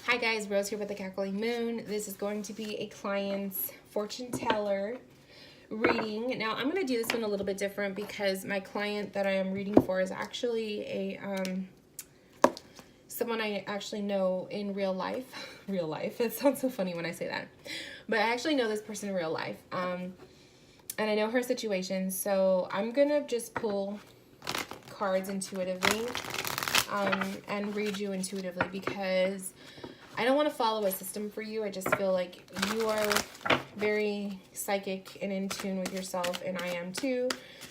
Hi guys, Rose here with the Cackling Moon. This is going to be a client's fortune teller reading. Now I'm going to do this one a little bit different because my client that I am reading for is actually someone I actually know in real life. Real life. It sounds so funny when I say that. But I actually know this person in real life. And I know her situation, so I'm going to just pull cards intuitively and read you intuitively because I don't want to follow a system for you. I just feel like you are very psychic and in tune with yourself, and I am too.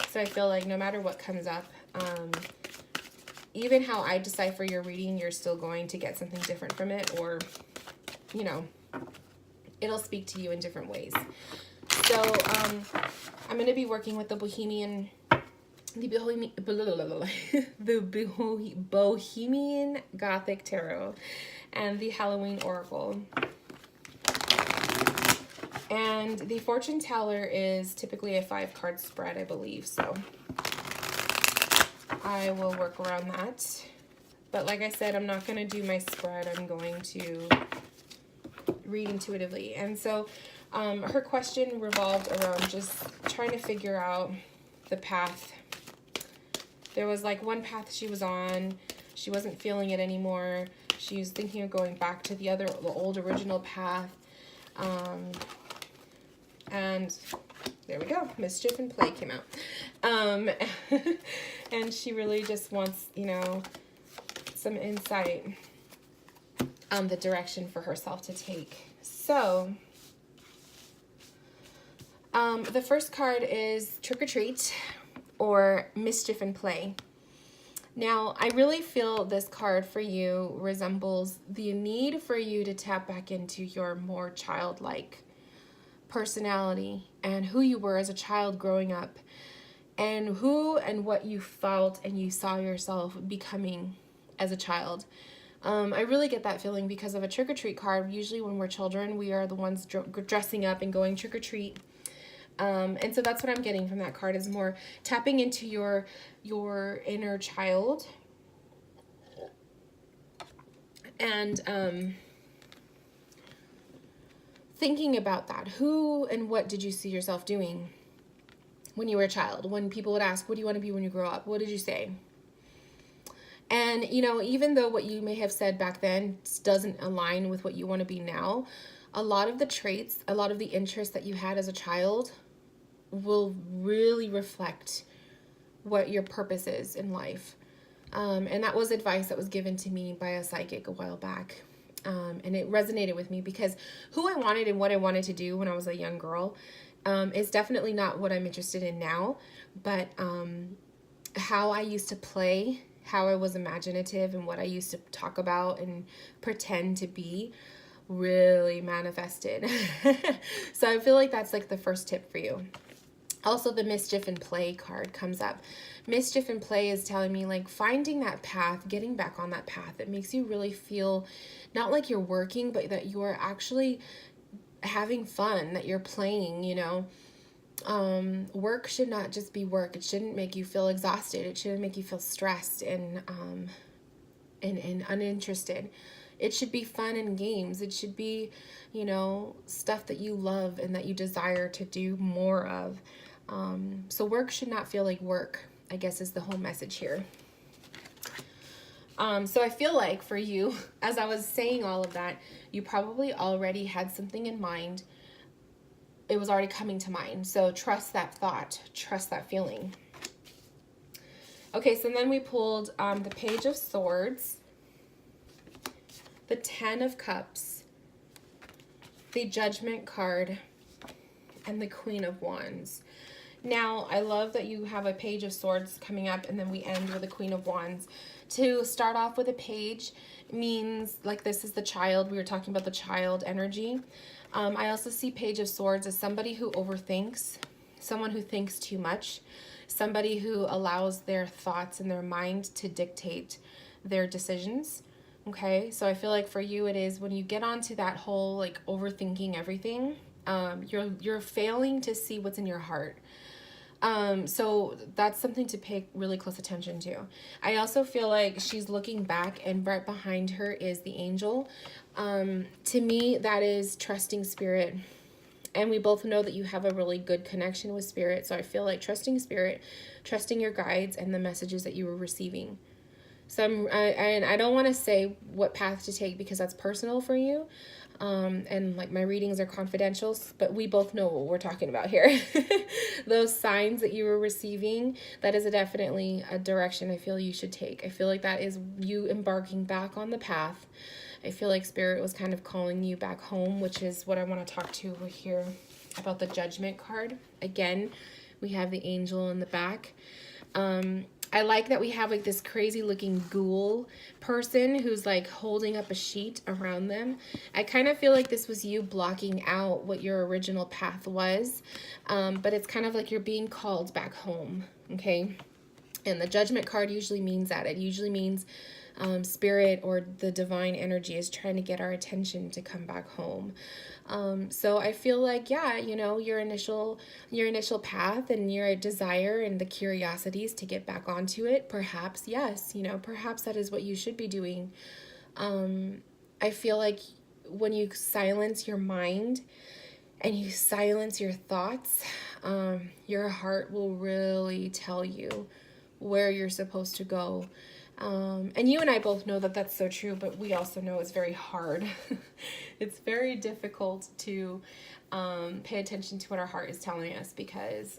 So I feel like no matter what comes up, even how I decipher your reading, you're still going to get something different from it, or, you know, it'll speak to you in different ways. So I'm going to be working with the Bohemian Gothic Tarot and the Halloween Oracle. And the fortune teller is typically a 5-card spread, I believe, so I will work around that. But like I said, I'm not going to do my spread. I'm going to read intuitively. And so her question revolved around just trying to figure out the path. There was like one path she was on. She wasn't feeling it anymore. She was thinking of going back to the old original path. And there we go. Mischief and Play came out. And she really just wants, you know, some insight on the direction for herself to take. So, the first card is Trick or Treat, or Mischief and Play. Now, I really feel this card for you resembles the need for you to tap back into your more childlike personality and who you were as a child growing up, and who and what you felt and you saw yourself becoming as a child. I really get that feeling because of a trick-or-treat card. Usually when we're children, we are the ones dressing up and going trick-or-treat. And so that's what I'm getting from that card, is more tapping into your inner child. And thinking about that. Who and what did you see yourself doing when you were a child? When people would ask, what do you want to be when you grow up? What did you say? And, you know, even though what you may have said back then doesn't align with what you want to be now, a lot of the traits, a lot of the interests that you had as a child will really reflect what your purpose is in life. And that was advice that was given to me by a psychic a while back. And it resonated with me because who I wanted and what I wanted to do when I was a young girl is definitely not what I'm interested in now. But how I used to play, how I was imaginative, and what I used to talk about and pretend to be really manifested. So I feel like that's like the first tip for you. Also, the Mischief and Play card comes up. Mischief and Play is telling me, like, finding that path, getting back on that path that makes you really feel not like you're working, but that you're actually having fun, that you're playing, you know. Work should not just be work. It shouldn't make you feel exhausted. It shouldn't make you feel stressed and uninterested. It should be fun and games. It should be, you know, stuff that you love and that you desire to do more of. So work should not feel like work, I guess, is the whole message here. So I feel like for you, as I was saying all of that, you probably already had something in mind. It was already coming to mind. So trust that thought, trust that feeling. Okay, so then we pulled the Page of Swords, the 10 of Cups, the Judgment card, and the Queen of Wands. Now, I love that you have a Page of Swords coming up, and then we end with a Queen of Wands. To start off with a page means, like, this is the child. We were talking about the child energy. I also see Page of Swords as somebody who overthinks, someone who thinks too much, somebody who allows their thoughts and their mind to dictate their decisions. Okay, so I feel like for you it is when you get onto that whole, like, overthinking everything, you're failing to see what's in your heart. So that's something to pay really close attention to. I also feel like she's looking back, and right behind her is the angel. To me, that is trusting spirit. And we both know that you have a really good connection with spirit. So I feel like trusting spirit, trusting your guides and the messages that you were receiving. So I don't want to say what path to take because that's personal for you. And like my readings are confidential, but we both know what we're talking about here. Those signs that you were receiving, that is definitely a direction I feel you should take. I feel like that is you embarking back on the path. I feel like spirit was kind of calling you back home, which is what I want to talk to here about the Judgment card. Again, we have the angel in the back. I like that we have like this crazy looking ghoul person who's like holding up a sheet around them. I kind of feel like this was you blocking out what your original path was. But it's kind of like you're being called back home. Okay. And the Judgment card usually means that. It usually means spirit or the divine energy is trying to get our attention to come back home. So I feel like, yeah, you know, your initial path and your desire and the curiosities to get back onto it, perhaps, yes, you know, perhaps that is what you should be doing. I feel like when you silence your mind and you silence your thoughts, your heart will really tell you where you're supposed to go. And you and I both know that that's so true, but we also know it's very hard. It's very difficult to pay attention to what our heart is telling us because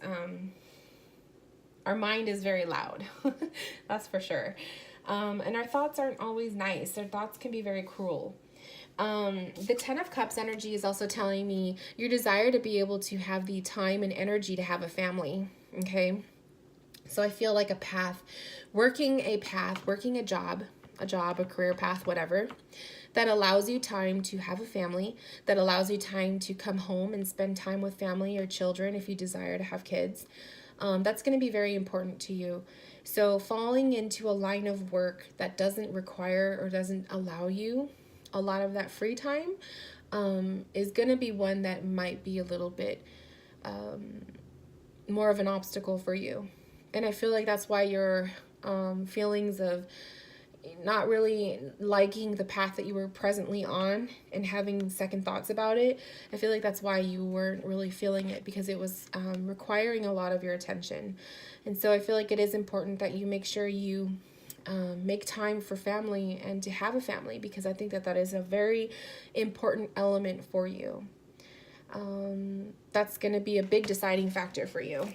our mind is very loud. That's for sure. And our thoughts aren't always nice. Our thoughts can be very cruel. The 10 of Cups energy is also telling me your desire to be able to have the time and energy to have a family. Okay. So I feel like a path, working a job, a career path, whatever, that allows you time to have a family, that allows you time to come home and spend time with family or children if you desire to have kids. That's going to be very important to you. So falling into a line of work that doesn't require or doesn't allow you a lot of that free time is going to be one that might be a little bit more of an obstacle for you. And I feel like that's why your feelings of not really liking the path that you were presently on and having second thoughts about it, I feel like that's why you weren't really feeling it because it was requiring a lot of your attention. And so I feel like it is important that you make sure you make time for family and to have a family because I think that that is a very important element for you. That's going to be a big deciding factor for you.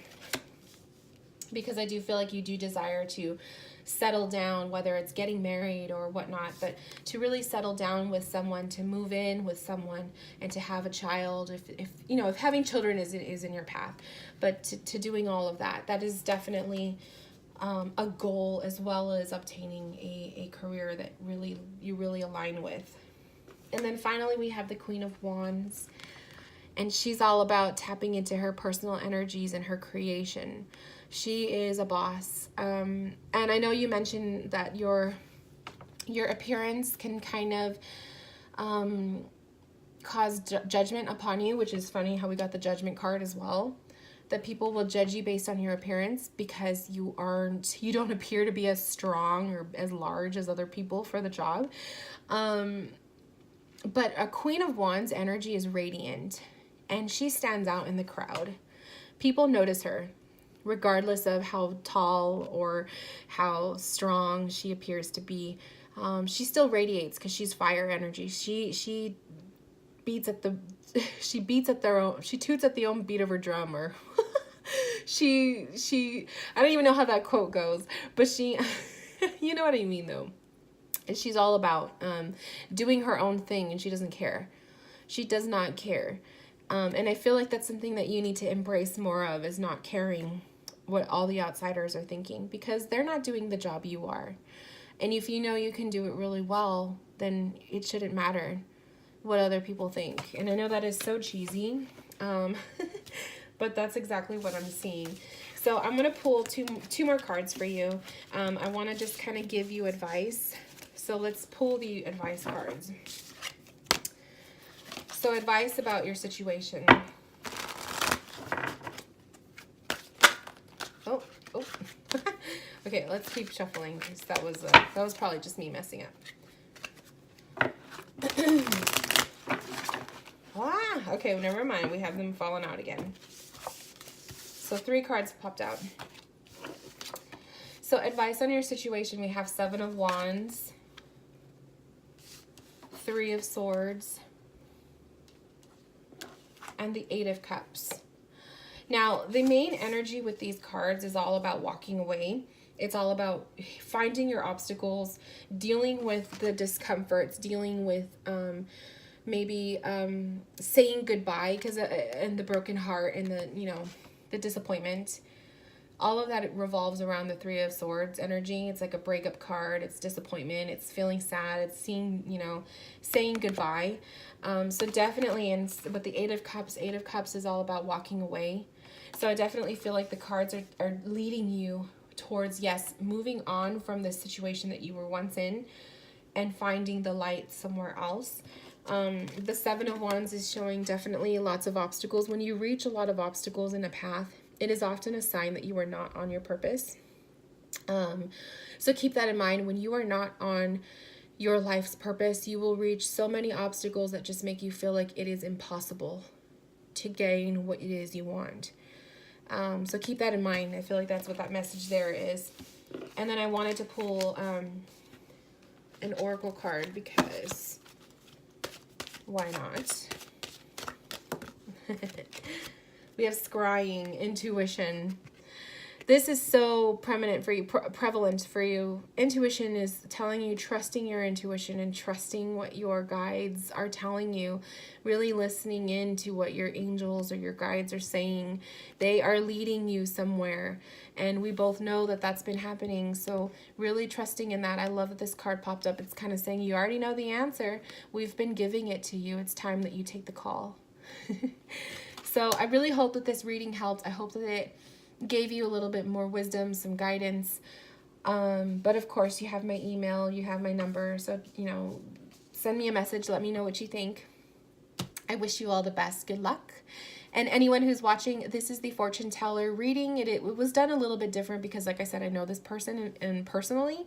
Because I do feel like you do desire to settle down, whether it's getting married or whatnot, but to really settle down with someone, to move in with someone and to have a child, if you know, if having children is in your path, but to doing all of that, that is definitely a goal, as well as obtaining a career that you really align with. And then finally we have the Queen of Wands, and she's all about tapping into her personal energies and her creation. She is a boss. And I know you mentioned that your appearance can kind of cause judgment upon you, which is funny how we got the Judgment card as well. That people will judge you based on your appearance because you don't appear to be as strong or as large as other people for the job. But a Queen of Wands energy is radiant, and she stands out in the crowd. People notice her, regardless of how tall or how strong she appears to be. She still radiates because she's fire energy. She toots at the own beat of her drum, or she I don't even know how that quote goes, but she you know what I mean though. And she's all about doing her own thing, and she doesn't care. She does not care. And I feel like that's something that you need to embrace more of, is not caring what all the outsiders are thinking, because they're not doing the job you are. And if you know you can do it really well, then it shouldn't matter what other people think. And I know that is so cheesy, but that's exactly what I'm seeing. So I'm going to pull two more cards for you. I want to just kind of give you advice. So let's pull the advice cards. So advice about your situation. Okay, let's keep shuffling, because that was probably just me messing up. Okay, never mind. We have them falling out again. So 3 cards popped out. So advice on your situation, we have 7 of Wands, 3 of Swords, and the 8 of Cups. Now, the main energy with these cards is all about walking away. It's all about finding your obstacles, dealing with the discomforts, dealing with maybe saying goodbye, because and the broken heart and the, you know, the disappointment. All of that revolves around the 3 of Swords energy. It's like a breakup card. It's disappointment. It's feeling sad. It's seeing, you know, saying goodbye. So definitely, and with the 8 of Cups is all about walking away. So I definitely feel like the cards are leading you towards, yes, moving on from the situation that you were once in and finding the light somewhere else. The 7 of Wands is showing definitely lots of obstacles. When you reach a lot of obstacles in a path, it is often a sign that you are not on your purpose. So keep that in mind. When you are not on your life's purpose, you will reach so many obstacles that just make you feel like it is impossible to gain what it is you want. So keep that in mind. I feel like that's what that message there is. And then I wanted to pull an oracle card, because why not? We have scrying, intuition. This is so prevalent for you. Intuition is telling you, trusting your intuition and trusting what your guides are telling you. Really listening in to what your angels or your guides are saying. They are leading you somewhere. And we both know that that's been happening. So really trusting in that. I love that this card popped up. It's kind of saying you already know the answer. We've been giving it to you. It's time that you take the call. So I really hope that this reading helped. I hope that it gave you a little bit more wisdom, some guidance. But of course, you have my email, you have my number. So, you know, send me a message. Let me know what you think. I wish you all the best. Good luck. And anyone who's watching, this is the fortune teller reading. It was done a little bit different because, like I said, I know this person and personally.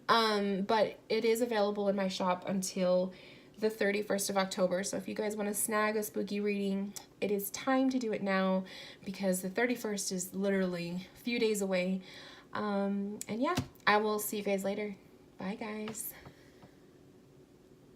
But it is available in my shop until the 31st of October. So if you guys want to snag a spooky reading, it is time to do it now, because the 31st is literally a few days away. And yeah, I will see you guys later. Bye, guys.